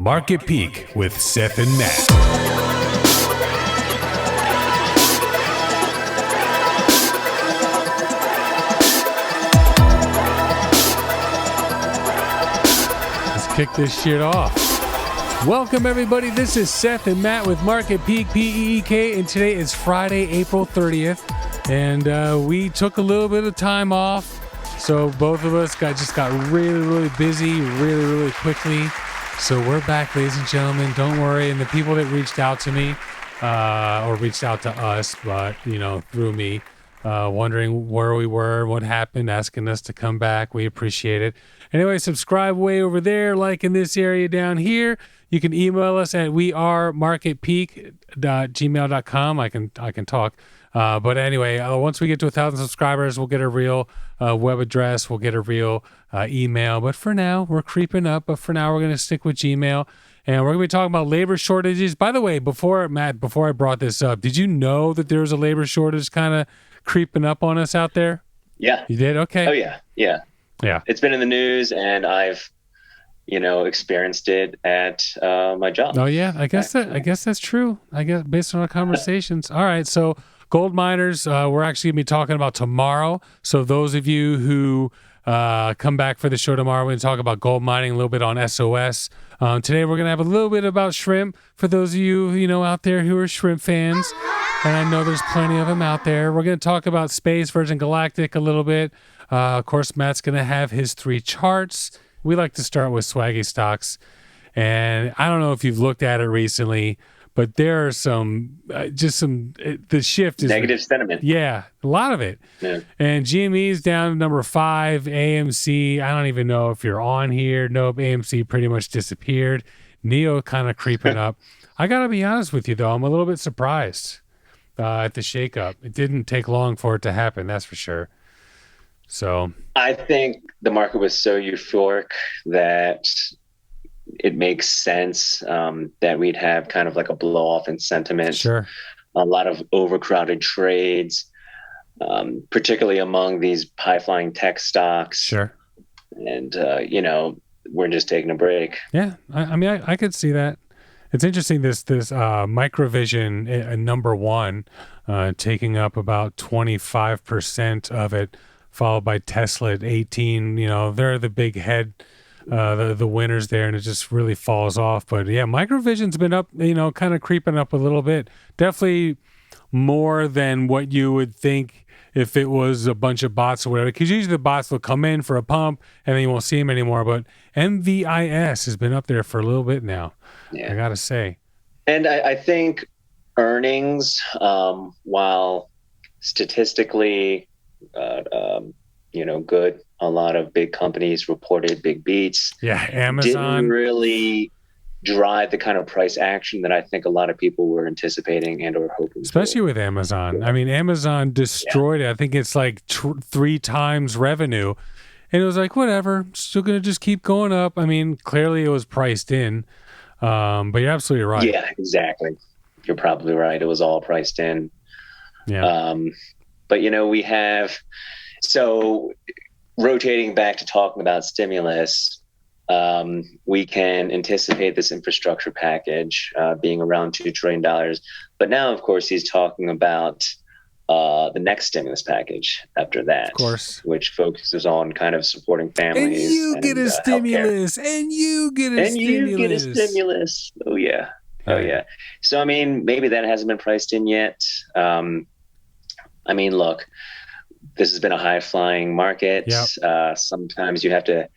Market Peak with Seth and Matt. Let's kick this shit off. Welcome, everybody. This is Seth and Matt with Market Peak, P-E-E-K, and today is Friday, April 30th, and we took a little bit of time off, so both of us got really busy really quickly. So we're back, ladies and gentlemen. Don't worry. And the people that reached out to me, or reached out to us, but, through me, wondering where we were, what happened, asking us to come back. We appreciate it. Anyway, subscribe way over there, like in this area down here. You can email us at wearemarketpeak@gmail.com. I can talk. But anyway, once we get to 1,000 subscribers, we'll get a real web address. We'll get a real email. But for now, we're creeping up. But for now, we're going to stick with Gmail. And we're going to be talking about labor shortages. By the way, before I brought this up, did you know that there was a labor shortage kind of creeping up on us out there? Yeah. You did? Okay. Oh, yeah. It's been in the news, and I've experienced it at my job. Oh, yeah. I guess that's true. I guess based on our conversations. All right. So gold miners, we're actually going to be talking about tomorrow. So those of you who come back for the show tomorrow, we're going to talk about gold mining, a little bit on SOS. Today, we're going to have a little bit about shrimp for those of you, out there who are shrimp fans. And I know there's plenty of them out there. We're going to talk about space, Virgin Galactic a little bit. Of course, Matt's going to have his 3 charts. We like to start with swaggy stocks. And I don't know if you've looked at it recently, but there are the shift is negative sentiment. Yeah, a lot of it. Yeah. And GME is down to number 5. AMC, I don't even know if you're on here. Nope, AMC pretty much disappeared. NEO kind of creeping up. I got to be honest with you, though. I'm a little bit surprised at the shakeup. It didn't take long for it to happen, that's for sure. So I think the market was so euphoric that it makes sense that we'd have kind of like a blow off in sentiment. Sure. A lot of overcrowded trades, particularly among these high flying tech stocks. Sure. And, we're just taking a break. Yeah. I mean, I could see that. It's interesting, this Microvision number 1 taking up about 25% of it, followed by Tesla at 18. They're the big head, the winners there, and it just really falls off. But yeah, Microvision's been up, kind of creeping up a little bit. Definitely more than what you would think if it was a bunch of bots or whatever, because usually the bots will come in for a pump and then you won't see them anymore. But MVIS has been up there for a little bit now. Yeah. I gotta say. And I think earnings, while statistically, good, a lot of big companies reported big beats. Yeah, Amazon didn't really drive the kind of price action that I think a lot of people were anticipating and or hoping. Especially with Amazon. I mean, Amazon destroyed it. I think it's like 3 times revenue. And it was like, whatever, still going to just keep going up. I mean, clearly it was priced in. But you're absolutely right. Yeah, exactly. You're probably right. It was all priced in. Yeah. But, we have, so rotating back to talking about stimulus, we can anticipate this infrastructure package being around $2 trillion. But now, of course, he's talking about the next stimulus package after that, of course, which focuses on kind of supporting families. And you get a stimulus. And you get a stimulus. Oh, yeah. Oh, yeah. So, I mean, maybe that hasn't been priced in yet. I mean, look, this has been a high-flying market. Yep. Sometimes you have to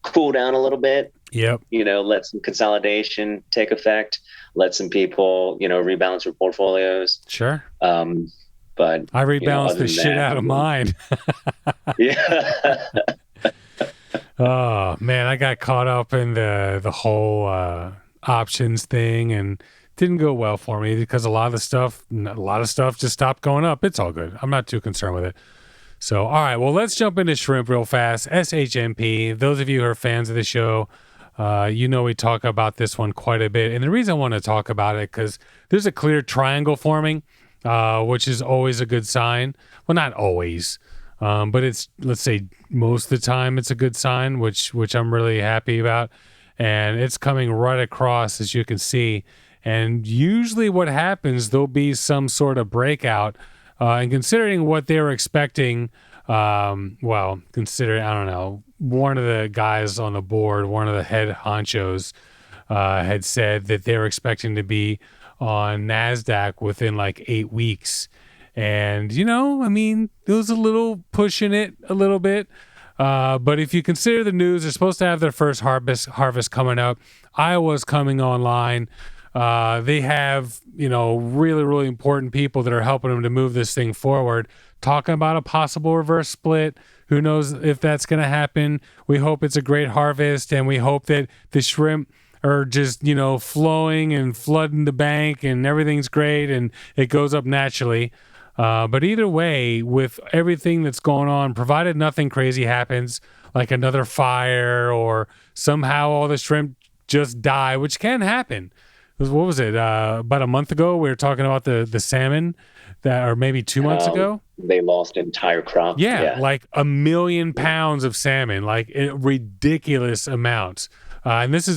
cool down a little bit. Yep. Let some consolidation take effect. Let some people, rebalance their portfolios. Sure. But I rebalanced the shit out of mine. Yeah. Oh man, I got caught up in the whole options thing, and didn't go well for me because a lot of stuff just stopped going up. It's all good. I'm not too concerned with it. So, all right, well, let's jump into shrimp real fast. SHMP. Those of you who are fans of the show, we talk about this one quite a bit. And the reason I want to talk about it, because there's a clear triangle forming, which is always a good sign. Well, not always, but it's, let's say most of the time it's a good sign, which I'm really happy about. and it's coming right across, as you can see. And usually what happens, there'll be some sort of breakout. And considering what they were expecting, considering, I don't know, one of the guys on the board, one of the head honchos, had said that they were expecting to be on NASDAQ within like 8 weeks. And, it was a little pushing it a little bit. But if you consider the news, they're supposed to have their first harvest coming up. Iowa's coming online. They have, really, really important people that are helping them to move this thing forward, talking about a possible reverse split. Who knows if that's going to happen? We hope it's a great harvest, and we hope that the shrimp are just, flowing and flooding the bank and everything's great and it goes up naturally. But either way, with everything that's going on, provided nothing crazy happens, like another fire or somehow all the shrimp just die, which can happen. What was it? About a month ago, we were talking about the salmon or maybe 2 months ago. They lost an entire crop. Yeah, like 1 million pounds of salmon, like ridiculous amounts. And this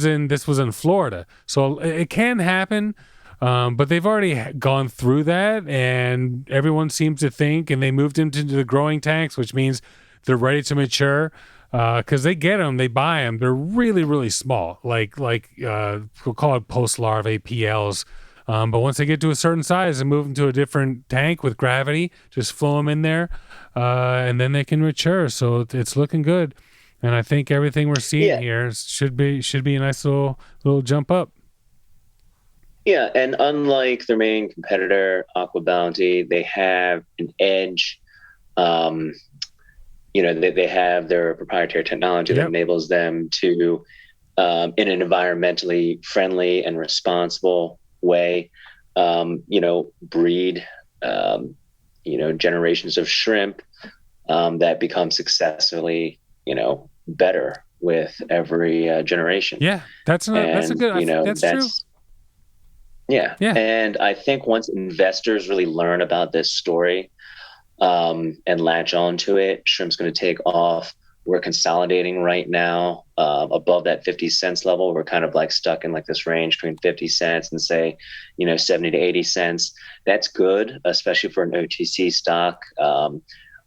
was in Florida. So it can happen. But they've already gone through that, and everyone seems to think, and they moved into the growing tanks, which means they're ready to mature. Because they get them, they buy them. They're really, really small, like we'll call it post-larvae PLs. But once they get to a certain size and move into a different tank with gravity, just flow them in there, and then they can mature. So it's looking good, and I think everything we're seeing here should be a nice little jump up. Yeah, and unlike their main competitor, Aqua Bounty, they have an edge. They have their proprietary technology that enables them to, in an environmentally friendly and responsible way, breed, generations of shrimp that become successfully, better with every generation. Yeah, that's a good. That's true. Yeah. And I think once investors really learn about this story and latch onto it, shrimp's going to take off. We're consolidating right now above that 50 cents level. We're kind of like stuck in like this range between 50 cents and say, 70 to 80 cents. That's good, especially for an OTC stock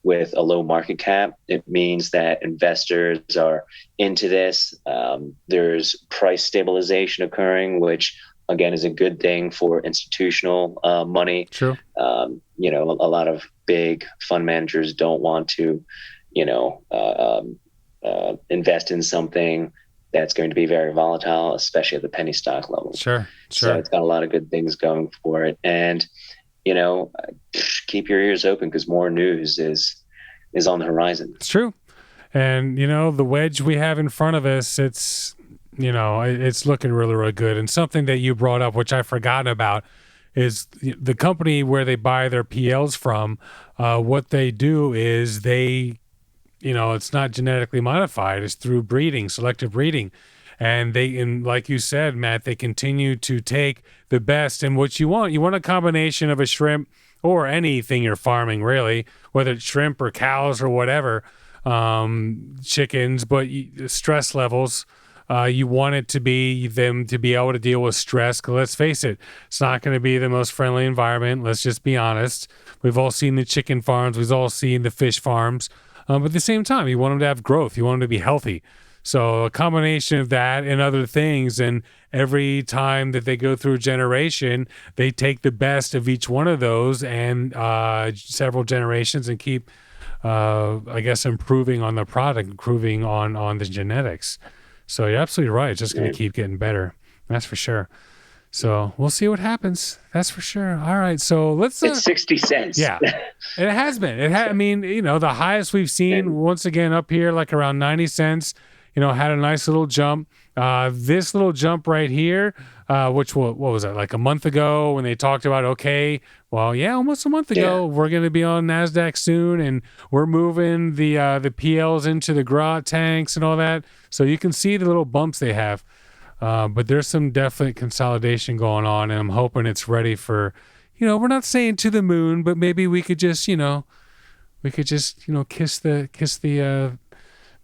with a low market cap. It means that investors are into this. There's price stabilization occurring, which again is a good thing for institutional money. True. A lot of big fund managers don't want to, invest in something that's going to be very volatile, especially at the penny stock level. Sure. So it's got a lot of good things going for it. And, keep your ears open because more news is on the horizon. It's true. And, the wedge we have in front of us, it's looking really, really good. And something that you brought up, which I've forgotten about, is the company where they buy their PLs from. What they do is they, it's not genetically modified. It's through breeding, selective breeding. And like you said, Matt, they continue to take the best. And what you want a combination of a shrimp or anything you're farming, really, whether it's shrimp or cows or whatever, chickens, but stress levels. You want it to be them to be able to deal with stress. Because let's face it, it's not going to be the most friendly environment. Let's just be honest. We've all seen the chicken farms. We've all seen the fish farms. But at the same time, you want them to have growth. You want them to be healthy. So a combination of that and other things. And every time that they go through a generation, they take the best of each one of those and several generations and keep, improving on the product, improving on the genetics. So you're absolutely right. It's just going to keep getting better. That's for sure. So we'll see what happens. That's for sure. All right. So let's. It's 60 cents. Yeah, it has been. The highest we've seen once again up here, like around 90 cents. Had a nice little jump. This little jump right here, which what was it, like a month ago when they talked about, almost a month ago, we're going to be on NASDAQ soon, and we're moving the PLs into the grot tanks and all that. So you can see the little bumps they have. But there's some definite consolidation going on, and I'm hoping it's ready for, we're not saying to the moon, but maybe we could just, kiss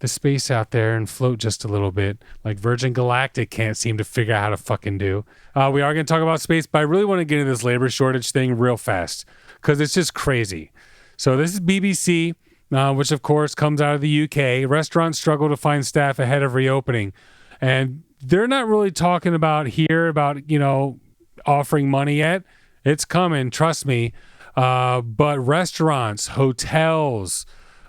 the the space out there and float just a little bit, like Virgin Galactic can't seem to figure out how to fucking do. We are going to talk about space, but I really want to get into this labor shortage thing real fast because it's just crazy. So this is BBC, which of course comes out of the UK. Restaurants struggle to find staff ahead of reopening. And they're not really talking about here about, you know, offering money yet. It's coming, trust me. But restaurants, hotels,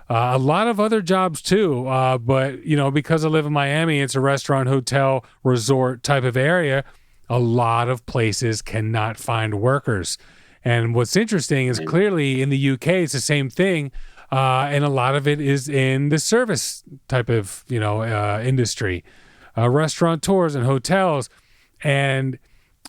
a lot of other jobs too. But, you know, because I live in Miami, it's a restaurant, hotel, resort type of area. A lot of places cannot find workers. And what's interesting is clearly in the UK, it's the same thing. And a lot of it is in the service type of, you know, industry, restaurateurs and hotels. And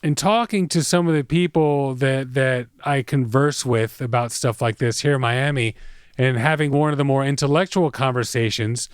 in talking to some of the people that I converse with about stuff like this here in Miami and having one of the more intellectual conversations,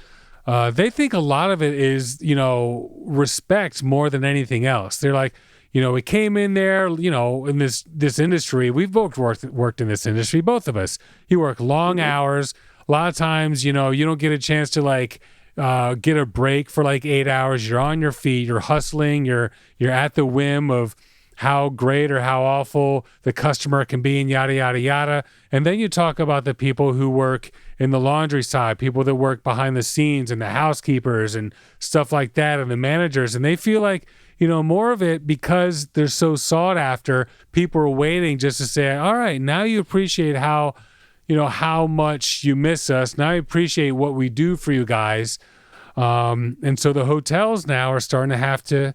they think a lot of it is, you know, respect more than anything else. They're like, you know, we came in there, you know, in this industry. We've both worked in this industry, both of us. You work long hours. A lot of times, you know, you don't get a chance to like get a break for like 8 hours. You're on your feet. You're hustling. You're at the whim of how great or how awful the customer can be, and yada yada yada. And then you talk about the people who work in the laundry side, people that work behind the scenes, and the housekeepers and stuff like that, and the managers, and they feel like, you know, more of it because they're so sought after. People are waiting just to say, all right, now you appreciate how, you know, how much you miss us. Now you appreciate what we do for you guys. And so the hotels now are starting to have to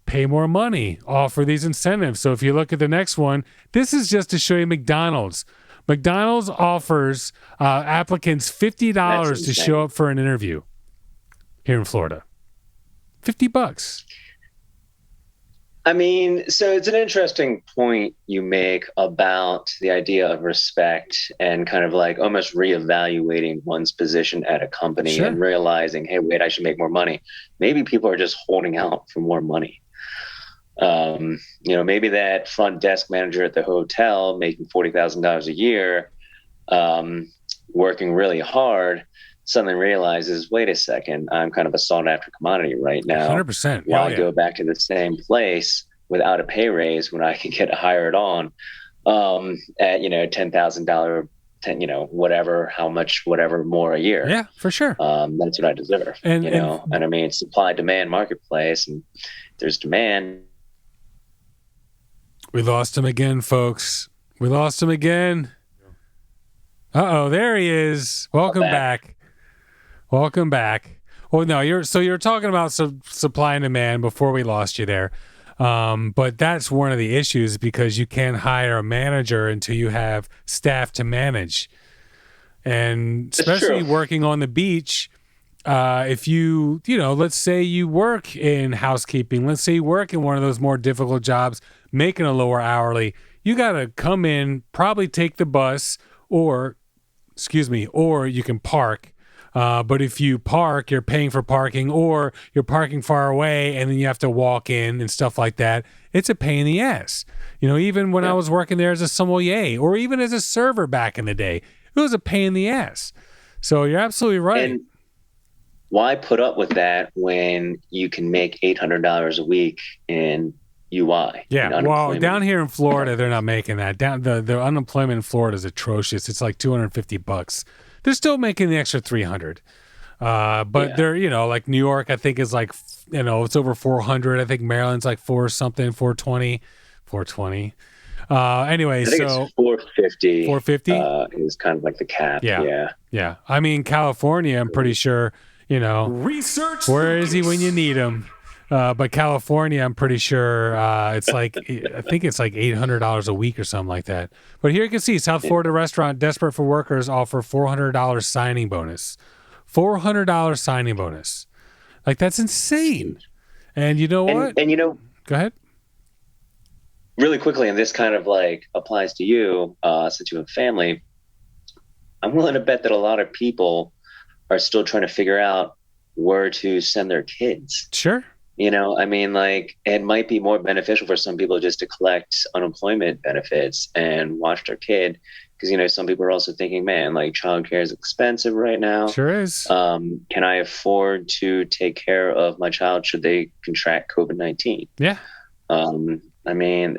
pay more money, offer these incentives. So if you look at the next one, this is just to show you McDonald's. McDonald's offers applicants $50 to show up for an interview here in Florida. $50. I mean, so it's an interesting point you make about the idea of respect and kind of like almost reevaluating one's position at a company and realizing, hey, wait, I should make more money. Maybe people are just holding out for more money. You know, maybe that front desk manager at the hotel making $40,000 a year, working really hard, suddenly realizes, wait a second, I'm kind of a sought after commodity right now. 100%. Why go back to the same place without a pay raise when I can get hired on at, you know, $10,000, you know, whatever, how much, whatever more a year. Yeah, for sure. That's what I deserve. And, you know, and I mean, supply demand marketplace, and there's demand. We lost him again, folks. We lost him again. Uh-oh, there he is. Welcome back. Welcome back. Well, no, you're talking about supply and demand before we lost you there. But that's one of the issues because you can't hire a manager until you have staff to manage. And especially working on the beach, if you know, let's say you work in housekeeping, let's say you work in one of those more difficult jobs, making a lower hourly, you got to come in, probably take the bus or you can park. But if you park, you're paying for parking, or you're parking far away and then you have to walk in and stuff like that. It's a pain in the ass. You know, even when I was working there as a sommelier or even as a server back in the day, it was a pain in the ass. So you're absolutely right. And why put up with that when you can make $800 a week in UI? Yeah, well, down here in Florida, they're not making that. The unemployment in Florida is atrocious. It's like $250. They're still making the extra $300. But they're, you know, like New York, I think is like, you know, it's over $400. I think Maryland's like $420. Anyway, I think it's $450. $450 is kind of like the cap. Yeah. I mean, California, I'm pretty sure, you know, where is he when you need him? But California, I'm pretty sure it's like, I think it's like $800 a week or something like that. But here you can see South Florida restaurant desperate for workers offer $400 signing bonus. $400 signing bonus. Like, that's insane. And you know what? And you know, go ahead. Really quickly, and this kind of like applies to you since you have family. I'm willing to bet that a lot of people are still trying to figure out where to send their kids. Sure. You know, I mean, like, it might be more beneficial for some people just to collect unemployment benefits and watch their kid because some people are also thinking, man, like childcare is expensive right now. Sure is. Can I afford to take care of my child should they contract COVID-19? Yeah. I mean,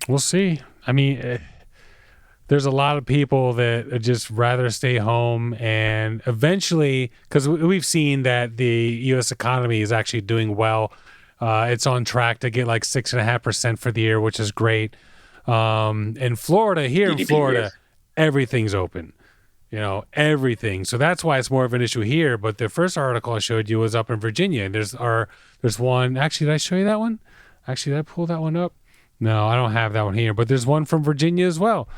we'll see. I mean, there's a lot of people that would just rather stay home, and eventually, because we've seen that the U.S. economy is actually doing well. It's on track to get like 6.5% for the year, which is great. In Florida, here in Florida, everything's open. Everything. So that's why it's more of an issue here. But the first article I showed you was up in Virginia. And there's one. Actually, did I show you that one? Actually, did I pull that one up? No, I don't have that one here. But there's one from Virginia as well.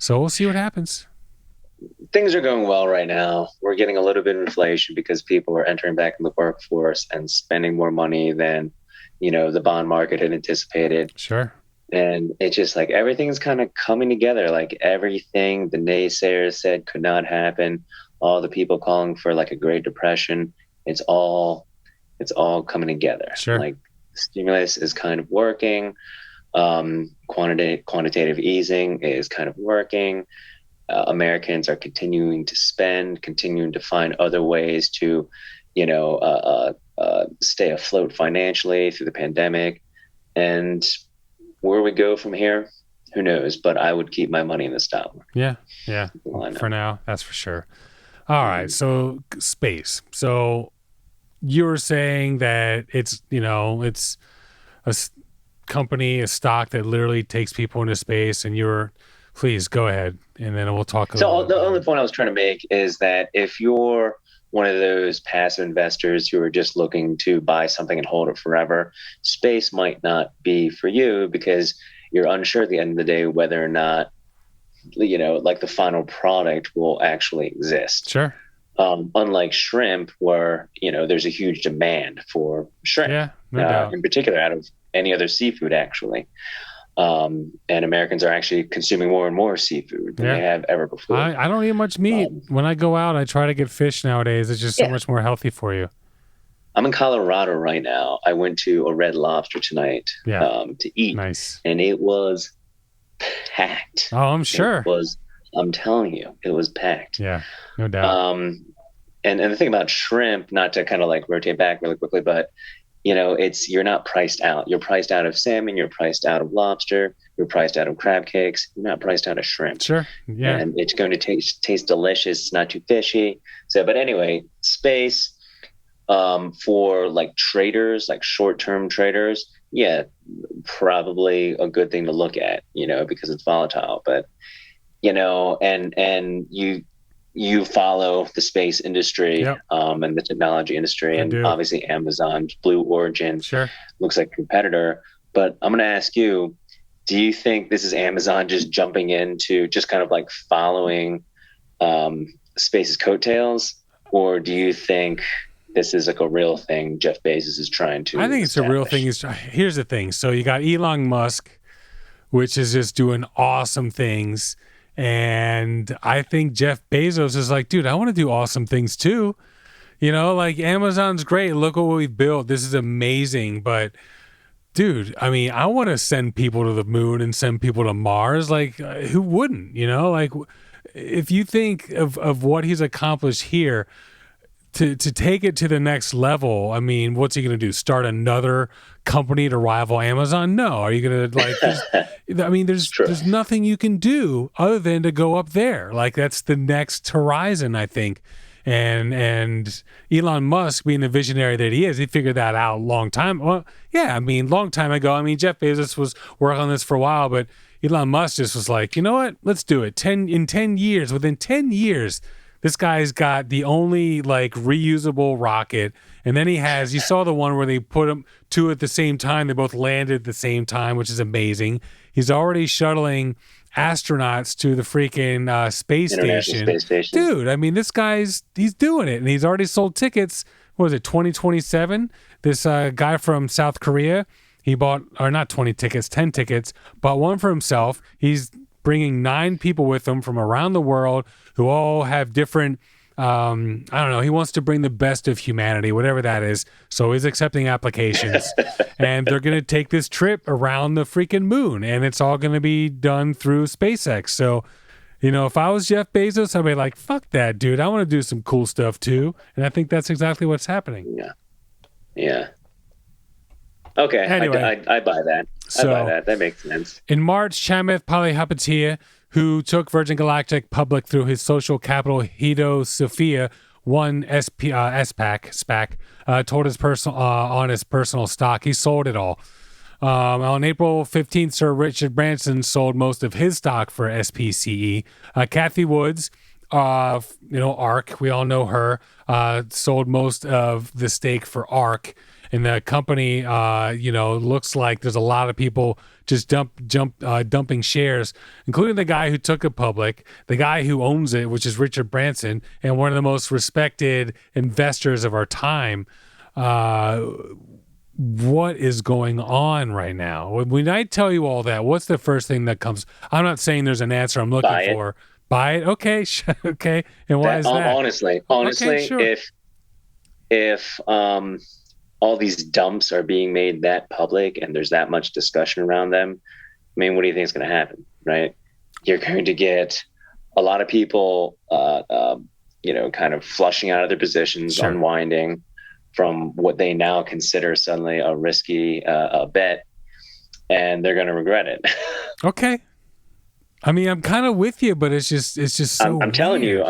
So we'll see what happens. Things are going well right now. We're getting a little bit of inflation because people are entering back in the workforce and spending more money than, the bond market had anticipated. Sure. And it's just like everything's kind of coming together. Like everything the naysayers said could not happen. All the people calling for like a Great Depression. It's all coming together. Sure. Like stimulus is kind of working. Quantitative easing is kind of working. Americans are continuing to spend, continuing to find other ways to, stay afloat financially through the pandemic. And where we go from here, who knows? But I would keep my money in the stock market. Yeah. For now, that's for sure. All right. So space. So you were saying that it's a company, a stock that literally takes people into space, and please go ahead, and then we'll talk. The only point I was trying to make is that if you're one of those passive investors who are just looking to buy something and hold it forever, space might not be for you because you're unsure at the end of the day whether or not, like the final product will actually exist. Sure. Unlike shrimp, where, there's a huge demand for shrimp. Yeah, no doubt. In particular, out of any other seafood, actually. And Americans are actually consuming more and more seafood than they have ever before. I don't eat much meat. When I go out, I try to get fish nowadays. It's just so much more healthy for you. I'm in Colorado right now. I went to a Red Lobster tonight to eat. Nice. And it was packed. Oh, I'm sure. I'm telling you, it was packed. Yeah, no doubt. And the thing about shrimp, not to kind of like rotate back really quickly, but you're not priced out. You're priced out of salmon. You're priced out of lobster. You're priced out of crab cakes. You're not priced out of shrimp. Sure. Yeah. And it's going to taste delicious. It's not too fishy. So, but anyway, space for like traders, like short-term traders, probably a good thing to look at, because it's volatile. But and you follow the space industry and the technology industry, and obviously Amazon, Blue Origin looks like a competitor. But I'm going to ask you, do you think this is Amazon just jumping into just kind of like following space's coattails, or do you think this is like a real thing Jeff Bezos is trying to I think it's a real thing. Here's the thing. So you got Elon Musk, which is just doing awesome things. And I think Jeff Bezos is like, dude, I want to do awesome things too. Like Amazon's great. Look what we've built. This is amazing. But dude, I mean, I want to send people to the moon and send people to Mars. Like who wouldn't, like if you think of what he's accomplished here, to take it to the next level, I mean, what's he going to do? Start another company to rival Amazon? No. Are you going to I mean, there's nothing you can do other than to go up there. Like that's the next horizon, I think. And Elon Musk, being the visionary that he is, he figured that out a long time. Well, yeah, I mean, long time ago. I mean, Jeff Bezos was working on this for a while, but Elon Musk just was like, you know what? Let's do it. Within 10 years, this guy's got the only like reusable rocket. And then you saw the one where they put them two at the same time. They both landed at the same time, which is amazing. He's already shuttling astronauts to the freaking space station. Dude, I mean, he's doing it. And he's already sold tickets. What was it, 2027? This guy from South Korea, he bought, or not 20 tickets, 10 tickets, bought one for himself. He's bringing 9 people with him from around the world who all have different I don't know. He wants to bring the best of humanity, whatever that is. So he's accepting applications, and they're going to take this trip around the freaking moon, and it's all going to be done through SpaceX. So, if I was Jeff Bezos, I'd be like, fuck that, dude. I want to do some cool stuff too. And I think that's exactly what's happening. Yeah. Yeah. Okay. Anyway, I buy that. I buy that. That makes sense. In March, Chamath Palihapitiya, who took Virgin Galactic public through his social capital Hito Sophia, one SPAC, told his personal on his personal stock. He sold it all. On April 15th, Sir Richard Branson sold most of his stock for SPCE. Kathy Woods, ARK, we all know her, sold most of the stake for ARK. And the company, looks like there's a lot of people just dumping shares, including the guy who took it public, the guy who owns it, which is Richard Branson, and one of the most respected investors of our time. What is going on right now? When I tell you all that, what's the first thing that comes? I'm not saying there's an answer I'm looking for. Buy it? Okay. Okay. And why is that? Honestly, okay, sure. if all these dumps are being made that public and there's that much discussion around them, I mean, what do you think is going to happen, right? You're going to get a lot of people, kind of flushing out of their positions, sure, unwinding from what they now consider suddenly a risky bet, and they're going to regret it. Okay. I mean, I'm kind of with you, but it's just so I'm telling you,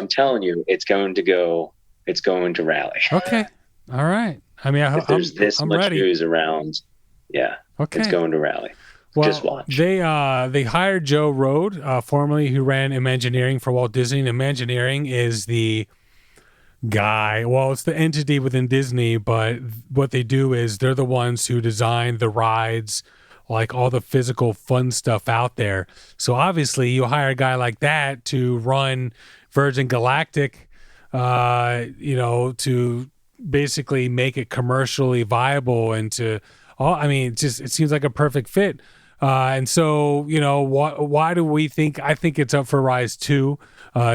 it's going to rally. Okay. All right. I mean, there's this much ready. News around. Yeah. Okay. It's going to rally. Well, just watch. They hired Joe Rohde, formerly who ran Imagineering for Walt Disney. And Imagineering is the guy. Well, it's the entity within Disney, but what they do is they're the ones who design the rides, like all the physical fun stuff out there. So obviously, you hire a guy like that to run Virgin Galactic, to basically make it commercially viable and it seems like a perfect fit. And so, why do we think? I think it's up for Rise 2,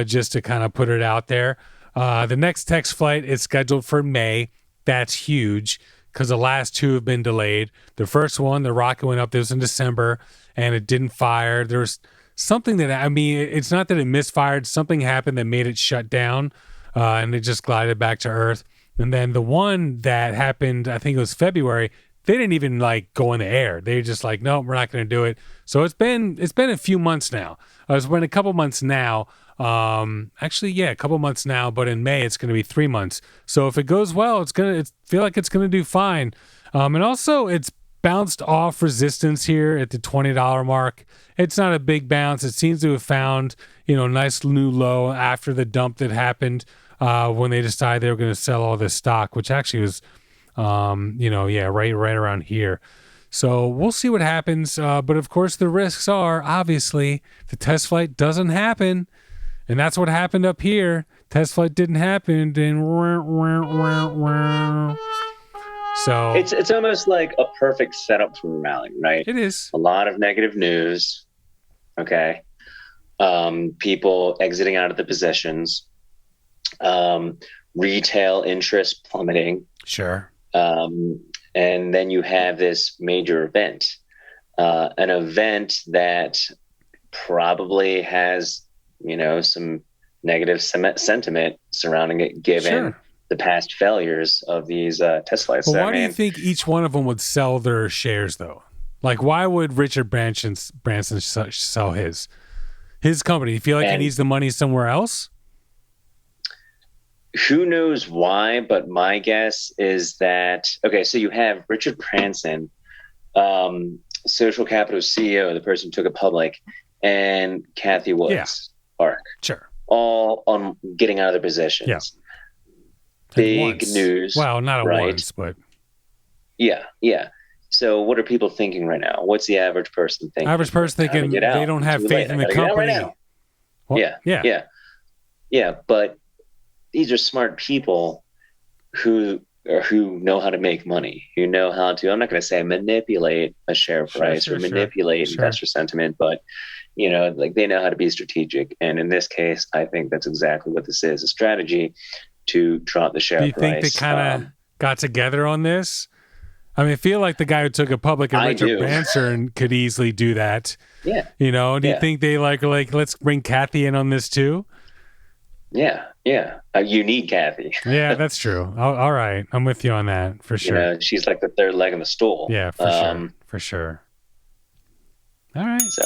just to kind of put it out there. The next test flight is scheduled for May. That's huge because the last two have been delayed. The first one, the rocket went up, this was in December, and it didn't fire. There's something it's not that it misfired. Something happened that made it shut down, and it just glided back to Earth. And then the one that happened, I think it was February, they didn't even go in the air. They were just like, no, we're not going to do it. So it's been a few months now. It's been a couple months now. A couple months now, but in May it's going to be 3 months. So if it goes well, feel like it's going to do fine. And also it's bounced off resistance here at the $20 mark. It's not a big bounce. It seems to have found, nice new low after the dump that happened. When they decided they were going to sell all this stock, which actually was, right around here. So we'll see what happens. But of course, the risks are obviously the test flight doesn't happen, and that's what happened up here. Test flight didn't happen. So it's almost like a perfect setup for a rally, right? It is a lot of negative news. Okay, people exiting out of the positions. Retail interest plummeting. Sure. And then you have this major event, an event that probably has, some negative sentiment surrounding it, given the past failures of these test flights. Well, why do you think each one of them would sell their shares, though? Why would Richard Branson sell his company? You feel like he needs the money somewhere else? Who knows why, but my guess is that, so you have Richard Branson, Social Capital CEO, the person who took it public, and Kathy Woods, ARK. Sure. All on getting out of their positions. Yeah. Big news. Well, not at once, but. Yeah. So what are people thinking right now? What's the average person thinking? Average person thinking they don't have faith in the company. Right now. Yeah. But these are smart people who or who know how to make money, who know how to, I'm not going to say manipulate a share price or manipulate investor sentiment, but like they know how to be strategic. And in this case, I think that's exactly what this is, a strategy to drop the share price. Do you think they kind of got together on this? I mean, I feel like the guy who took it public and Richard Branson could easily do that. Yeah. Do you think they like, let's bring Kathy in on this too? Yeah. Yeah. You need Kathy. Yeah, that's true. All right. I'm with you on that for sure. She's like the third leg in the stool. Yeah, for sure. For sure. All right. So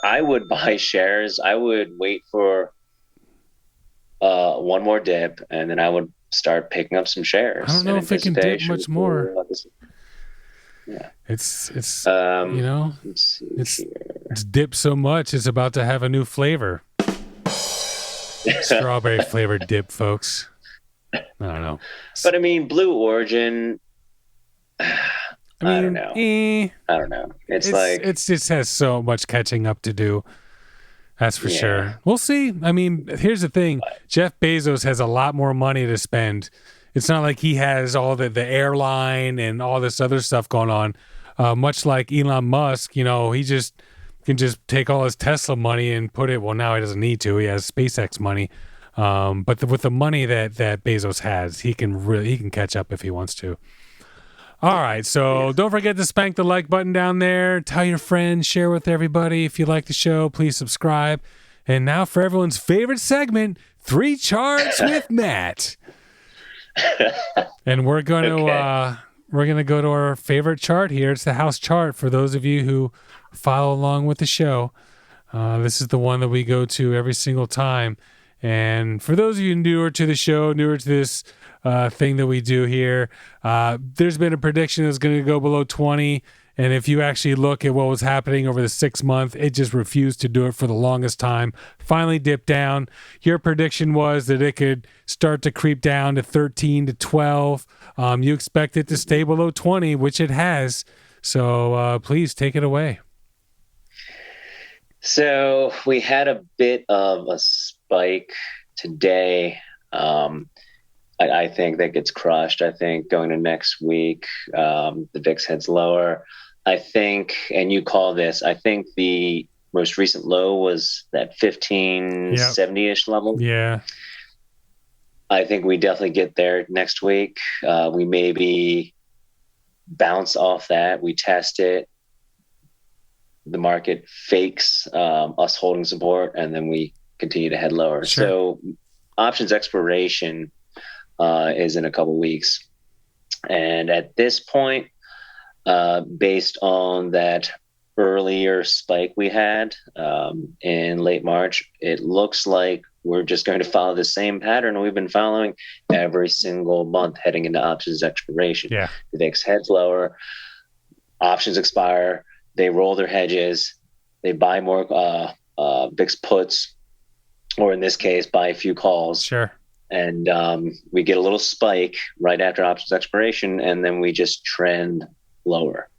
I would buy shares. I would wait for one more dip, and then I would start picking up some shares. I don't know if it can dip much more. Yeah. It's dipped so much it's about to have a new flavor. Strawberry flavored dip, folks. I don't know. But I mean, Blue Origin, I don't know. I don't know. It just has so much catching up to do. That's for sure. We'll see. I mean, here's the thing. Jeff Bezos has a lot more money to spend. It's not like he has all the airline and all this other stuff going on. Much like Elon Musk, he just can just take all his Tesla money and put it. Well, now he doesn't need to. He has SpaceX money. But with the money that Bezos has, he can catch up if he wants to. All right, so don't forget to spank the like button down there. Tell your friends, share with everybody. If you like the show, please subscribe. And now for everyone's favorite segment, 3 Charts with Matt. And we're going to go to our favorite chart here. It's the house chart for those of you who follow along with the show. This is the one that we go to every single time. And for those of you newer to the show, newer to this thing that we do here, there's been a prediction that's going to go below 20. And if you actually look at what was happening over the 6 month, it just refused to do it for the longest time. Finally dipped down. Your prediction was that it could start to creep down to 13 to 12. You expect it to stay below 20, which it has. So please take it away. So we had a bit of a spike today. I think that gets crushed. I think going to next week, the VIX heads lower. I think, and you call this, I think the most recent low was that 1570-ish level. Yeah. I think we definitely get there next week. We maybe bounce off that. We test it. The market fakes us holding support, and then we continue to head lower. Sure. So options expiration is in a couple weeks. And at this point, based on that earlier spike we had in late March, it looks like we're just going to follow the same pattern we've been following every single month heading into options expiration. Yeah. The VIX heads lower, options expire, they roll their hedges, they buy more VIX puts, or in this case, buy a few calls. Sure. And we get a little spike right after options expiration, and then we just trend lower.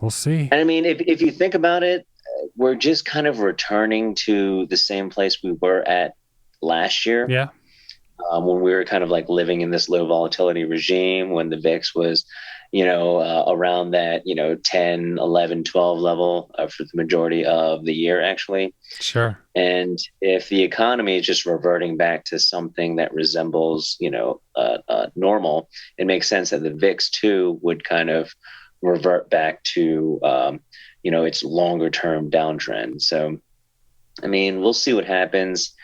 We'll see. And I mean, if you think about it, we're just kind of returning to the same place we were at last year. Yeah. When we were kind of like living in this low volatility regime, when the VIX was, around that, 10, 11, 12 level for the majority of the year, actually. Sure. And if the economy is just reverting back to something that resembles, normal, it makes sense that the VIX too would kind of revert back to, its longer term downtrend. So, I mean, we'll see what happens.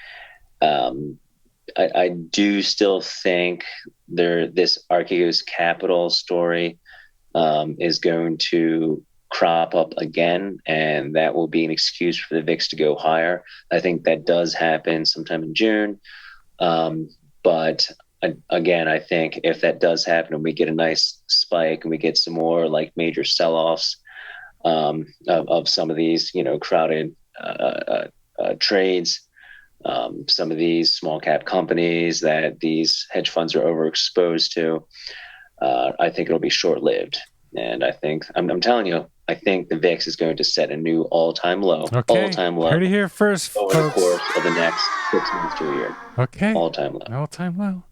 I do still think this Archegos Capital story is going to crop up again, and that will be an excuse for the VIX to go higher. I think that does happen sometime in June. But again, I think if that does happen and we get a nice spike and we get some more like major sell-offs of some of these, crowded trades, some of these small cap companies that these hedge funds are overexposed to, I think it'll be short lived. And I think I'm telling you, I think the VIX is going to set a new all-time low. Okay. All-time low. Heard it here first, over folks. the course of the next 6 months to a year. Okay. All-time low. All-time low.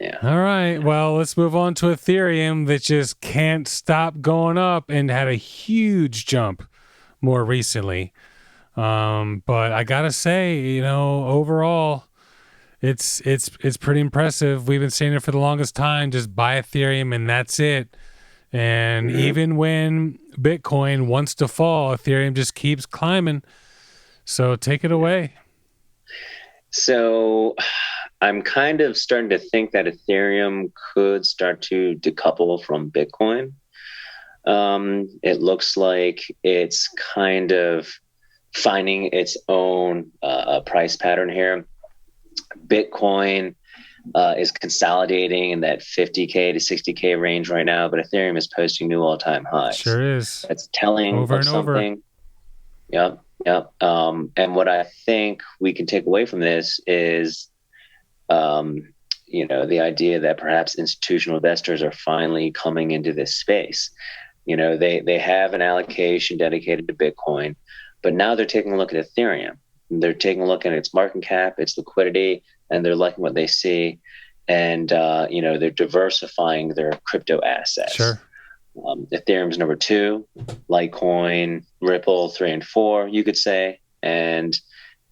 Yeah. All right. Well, let's move on to Ethereum that just can't stop going up and had a huge jump more recently. But I gotta say, overall, it's pretty impressive. We've been saying it for the longest time. Just buy Ethereum and that's it. And even when Bitcoin wants to fall, Ethereum just keeps climbing. So take it away. So I'm kind of starting to think that Ethereum could start to decouple from Bitcoin. It looks like it's kind of finding its own price pattern here. Bitcoin is consolidating in that 50K to 60K range right now, but Ethereum is posting new all-time highs. Sure is. That's telling over of and something. over. Yep. And what I think we can take away from this is, the idea that perhaps institutional investors are finally coming into this space. They have an allocation dedicated to Bitcoin, but now they're taking a look at Ethereum. They're taking a look at its market cap, its liquidity, and they're liking what they see. And, they're diversifying their crypto assets. Sure. Ethereum's number 2, Litecoin, Ripple 3 and 4, you could say. And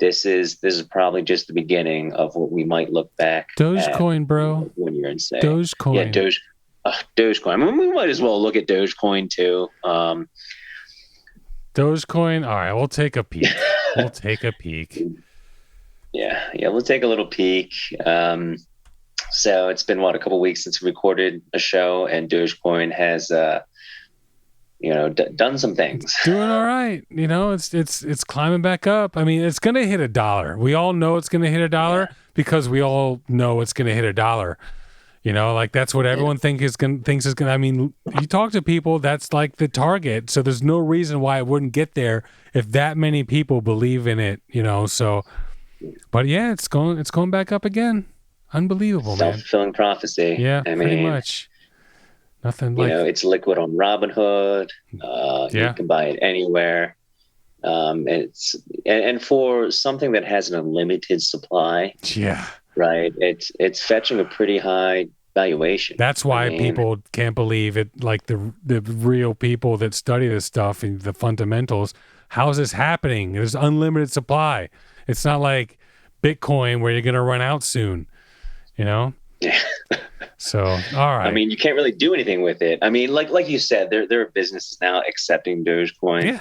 this is probably just the beginning of what we might look back Dogecoin, at, bro. when you're in say. Dogecoin. Yeah, Dogecoin. I mean, we might as well look at Dogecoin too. Dogecoin. All right, we'll take a peek. We'll take a peek. Yeah, we'll take a little peek. So it's been a couple of weeks since we recorded a show, and Dogecoin has, done some things. Doing all right. It's climbing back up. I mean, it's gonna hit $1. We all know it's gonna hit $1 because we all know it's gonna hit $1. That's what everyone thinks is gonna. I mean, you talk to people, that's like the target. So there's no reason why it wouldn't get there if that many people believe in it. So, but yeah, it's going back up again. Unbelievable, man. Self-fulfilling prophecy. Yeah, pretty much. Nothing like it's liquid on Robinhood. You can buy it anywhere. And for something that has an unlimited supply. Yeah. Right. It's fetching a pretty high valuation. That's why people can't believe it. Like the real people that study this stuff and the fundamentals. How is this happening? There's unlimited supply. It's not like Bitcoin where you're going to run out soon. Yeah. So, all right. I mean, you can't really do anything with it. I mean, like you said, there are businesses now accepting Dogecoin. Yeah.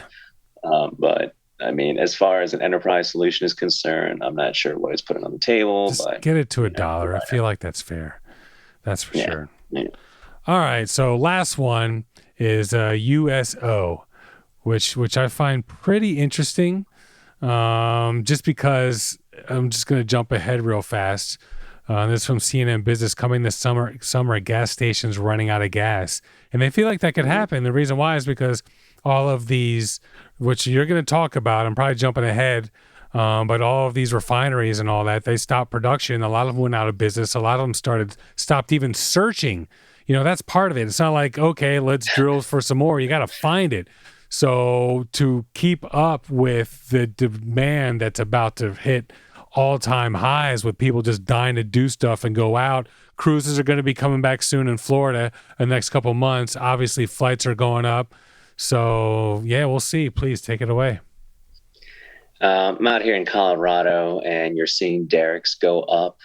But I mean, as far as an enterprise solution is concerned, I'm not sure what it's putting on the table. Just but get it to $1. I feel like that's fair. That's for sure. Yeah. All right. So last one is USO, which I find pretty interesting. Just because I'm just going to jump ahead real fast. This is from CNN Business. Coming this summer, gas stations running out of gas, and they feel like that could happen. The reason why is because all of these, which you're going to talk about, I'm probably jumping ahead, but all of these refineries and all that, they stopped production. A lot of them went out of business. A lot of them stopped even searching. That's part of it. It's not like, okay, let's drill for some more. You got to find it. So to keep up with the demand that's about to hit all-time highs with people just dying to do stuff and go out. Cruises are going to be coming back soon in Florida in the next couple of months. Obviously, flights are going up. So, yeah, we'll see. Please take it away. I'm out here in Colorado, and you're seeing derricks go up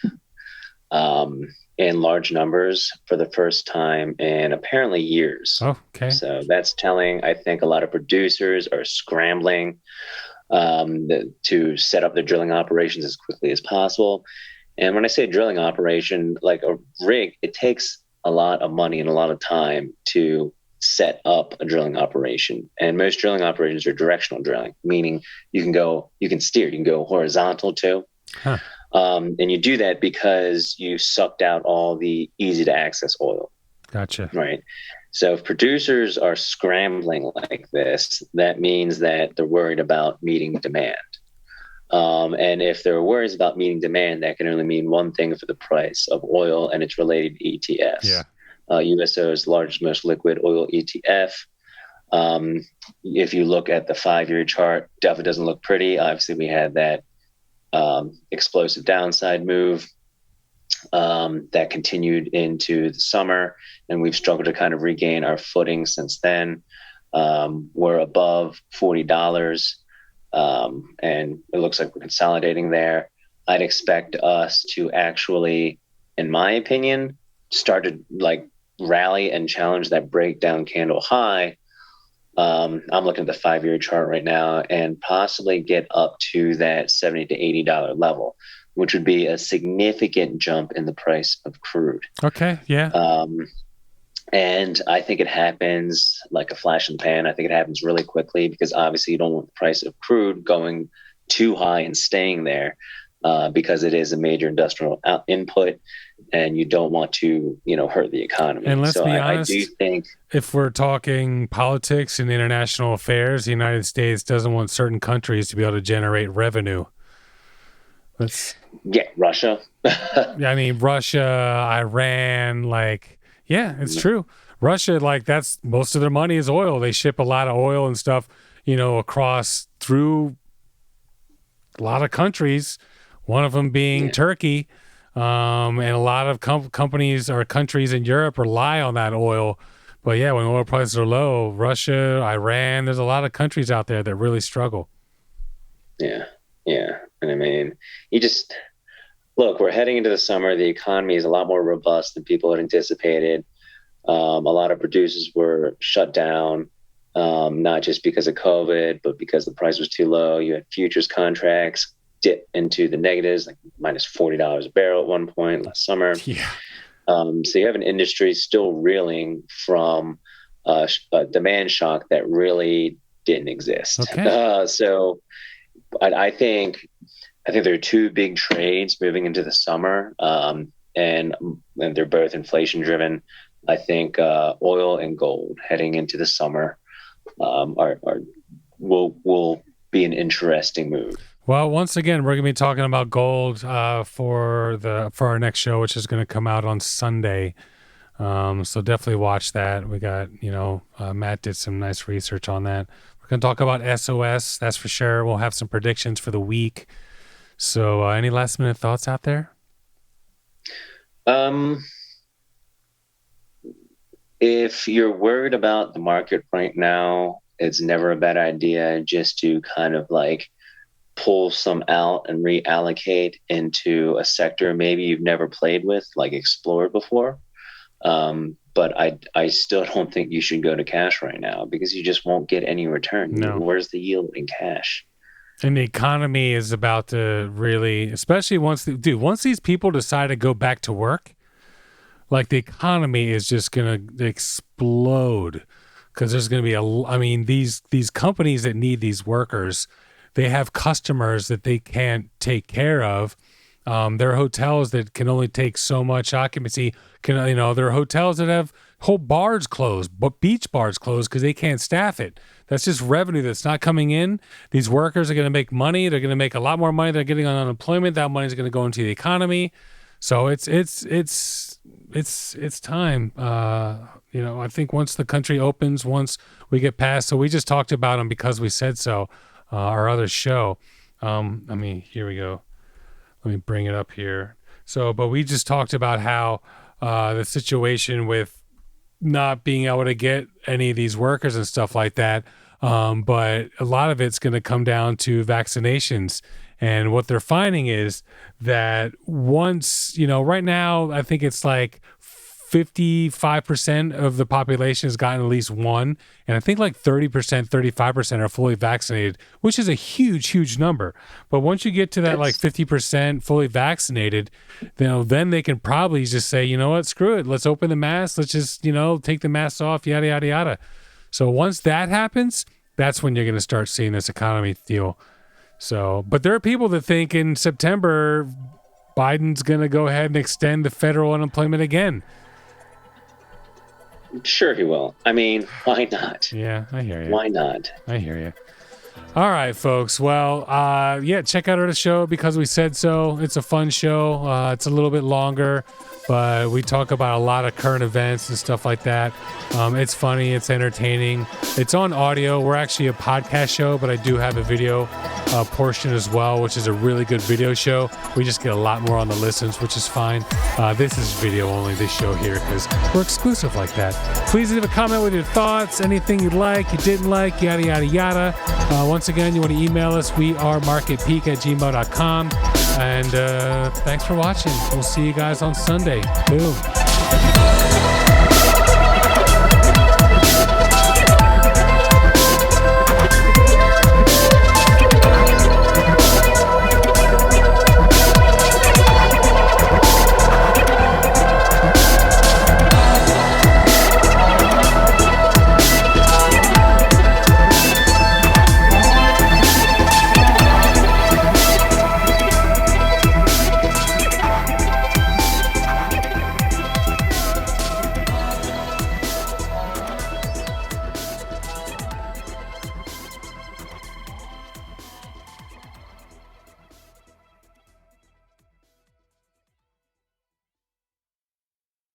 in large numbers for the first time in apparently years. Oh, okay. So that's telling, I think, a lot of producers are scrambling to set up their drilling operations as quickly as possible. And when I say drilling operation, like a rig, it takes a lot of money and a lot of time to set up a drilling operation. And most drilling operations are directional drilling, meaning you can steer, you can go horizontal too. Huh. And you do that because you sucked out all the easy to access oil. Gotcha. Right. So if producers are scrambling like this, that means that they're worried about meeting demand. And if there are worries about meeting demand, that can only mean one thing for the price of oil and its related ETFs. Yeah. USO is the largest, most liquid oil ETF. If you look at the 5-year chart, definitely doesn't look pretty. Obviously, we had that explosive downside move that continued into the summer, and we've struggled to kind of regain our footing since then. We're above $40, and it looks like we're consolidating there. I'd expect us to actually, in my opinion, start to like rally and challenge that breakdown candle high. I'm looking at the 5-year chart right now and possibly get up to that $70 to $80 level, which would be a significant jump in the price of crude. Okay, yeah. And I think it happens like a flash in the pan. I think it happens really quickly because obviously you don't want the price of crude going too high and staying there, because it is a major industrial input, and you don't want to, hurt the economy. And let's be honest, I do think if we're talking politics and international affairs, the United States doesn't want certain countries to be able to generate revenue. Russia. I mean, Russia, Iran, it's true. Russia, that's most of their money is oil. They ship a lot of oil and stuff, across through a lot of countries, one of them being Turkey. And a lot of companies or countries in Europe rely on that oil. But yeah, when oil prices are low, Russia, Iran, there's a lot of countries out there that really struggle. Yeah. And I mean, look, we're heading into the summer. The economy is a lot more robust than people had anticipated. A lot of producers were shut down, not just because of COVID, but because the price was too low. You had futures contracts dip into the negatives, like minus $40 a barrel at one point last summer. Yeah. So you have an industry still reeling from a demand shock that really didn't exist. Okay. So I think there are two big trades moving into the summer, and they're both inflation driven. I think oil and gold heading into the summer will be an interesting move. Well, once again, we're going to be talking about gold for our next show, which is going to come out on Sunday. So definitely watch that. We got, Matt did some nice research on that. We're going to talk about SOS, that's for sure. We'll have some predictions for the week. So any last minute thoughts out there? If you're worried about the market right now, it's never a bad idea just to kind of pull some out and reallocate into a sector maybe you've never played with, explored before. But I still don't think you should go to cash right now because you just won't get any return. No. Where's the yield in cash? And the economy is about to really, especially once these people decide to go back to work, the economy is just going to explode because there's going to be these companies that need these workers, they have customers that they can't take care of. There are hotels that can only take so much occupancy. There are hotels that have whole bars closed, but beach bars closed because they can't staff it. That's just revenue that's not coming in. These workers are going to make money. They're going to make a lot more money. They're getting on unemployment. That money is going to go into the economy. So it's time. I think once the country opens, once we get past. So we just talked about them because we said so. Our other show. Here we go. Let me bring it up here. So, but we just talked about how the situation with not being able to get any of these workers and stuff like that. But a lot of it's going to come down to vaccinations. And what they're finding is that once, right now, I think it's 55% of the population has gotten at least one. And I think 30%, 35% are fully vaccinated, which is a huge, huge number. But once you get to that 50% fully vaccinated, then they can probably just say, you know what, screw it. Let's open the masks. Let's just, take the masks off, yada, yada, yada. So once that happens, that's when you're going to start seeing this economy deal. So, but there are people that think in September, Biden's going to go ahead and extend the federal unemployment again. Sure he will. Why not? Yeah, I hear you. Why not? I hear you. All right, folks. Well, yeah, check out our show Because We Said So. It's a fun show. It's a little bit longer, but we talk about a lot of current events and stuff like that. It's funny. It's entertaining. It's on audio. We're actually a podcast show, but I do have a video portion as well, which is a really good video show. We just get a lot more on the listens, which is fine. This is video only, this show here, because we're exclusive like that. Please leave a comment with your thoughts, anything you like, you didn't like, yada, yada, yada. Once again, you want to email us. We are marketpeak@gmail.com. And thanks for watching. We'll see you guys on Sunday. Boom.